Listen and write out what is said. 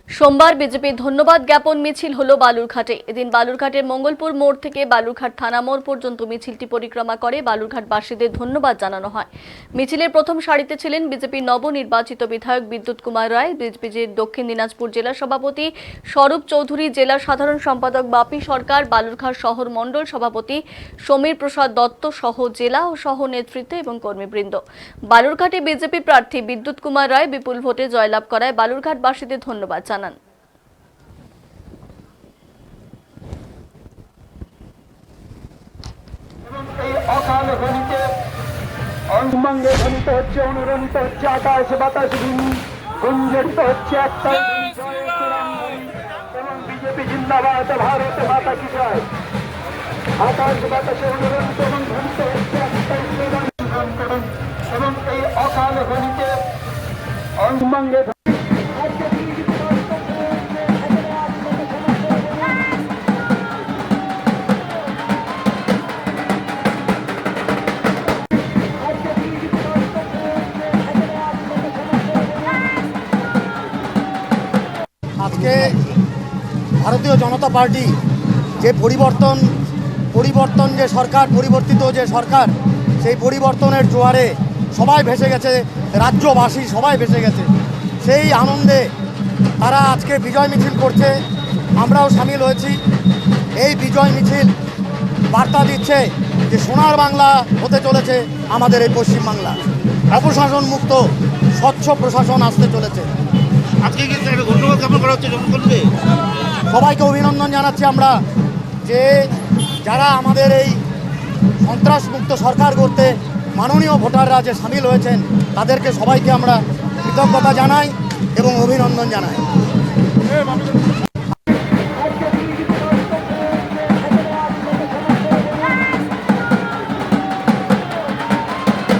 সোমবার বিজেপির ধন্যবাদ জ্ঞাপন মিছিল হলো বালুরঘাটে। এদিন বালুরঘাটের মঙ্গলপুর মোড় থেকে বালুরঘাট থানা মোড় পর্যন্ত মিছিলটি পরিক্রমা করে বালুরঘাটবাসীদের ধন্যবাদ জানানো হয়। মিছিলের প্রথম সারিতে ছিলেন বিজেপির নবনির্বাচিত বিধায়ক বিদ্যুৎ কুমার রায়, বিজেপির দক্ষিণ দিনাজপুর জেলা সভাপতি স্বরূপ চৌধুরী, জেলা সাধারণ সম্পাদক বাপি সরকার, বালুরঘাট শহর মণ্ডল সভাপতি সমীর প্রসাদ দত্ত সহ জেলা ও সহ নেতৃত্ব এবং কর্মীবৃন্দ। বালুরঘাটে বিজেপি প্রার্থী বিদ্যুৎ কুমার রায় বিপুল ভোটে জয়লাভ করায় বালুরঘাটবাসীদের ধন্যবাদ জানান। অকাল ধ্বনিতে অঙ্গাঙ্গে ধ্বনিত হচ্ছে, অনুরণিত হচ্ছে আকাশ বাতাস গুঞ্জরিত হচ্ছে একটাই এবং বিজেপি জিন্দাবাদ, ভারত মাতা কি জয়। আকাশ বাতাসে অনুরণিত এবং ধ্বনিত হচ্ছে একটাই স্লোগান করুন এবং এই অকাল ধ্বনিতে অঙ্গাঙ্গে আজকে ভারতীয় জনতা পার্টি যে পরিবর্তন যে সরকার, পরিবর্তিত যে সরকার, সেই পরিবর্তনের জোয়ারে সবাই ভেসে গেছে, রাজ্যবাসী সবাই ভেসে গেছে। সেই আনন্দে তারা আজকে বিজয় মিছিল করছে, আমরাও সামিল হয়েছি। এই বিজয় মিছিল বার্তা দিচ্ছে যে সোনার বাংলা হতে চলেছে আমাদের এই পশ্চিমবাংলা, অপশাসন মুক্ত স্বচ্ছ প্রশাসন আসতে চলেছে। আজকে কিন্তু একটা ধন্যবাদ জ্ঞাপন করা হচ্ছে জনগণ করবে। সবাইকে অভিনন্দন জানাচ্ছি আমরা, যে যারা আমাদের এই সন্ত্রাসমুক্ত সরকার করতে মাননীয় ভোটাররা যে সামিল হয়েছেন, তাদেরকে সবাইকে আমরা কৃতজ্ঞতা জানাই এবং অভিনন্দন জানাই।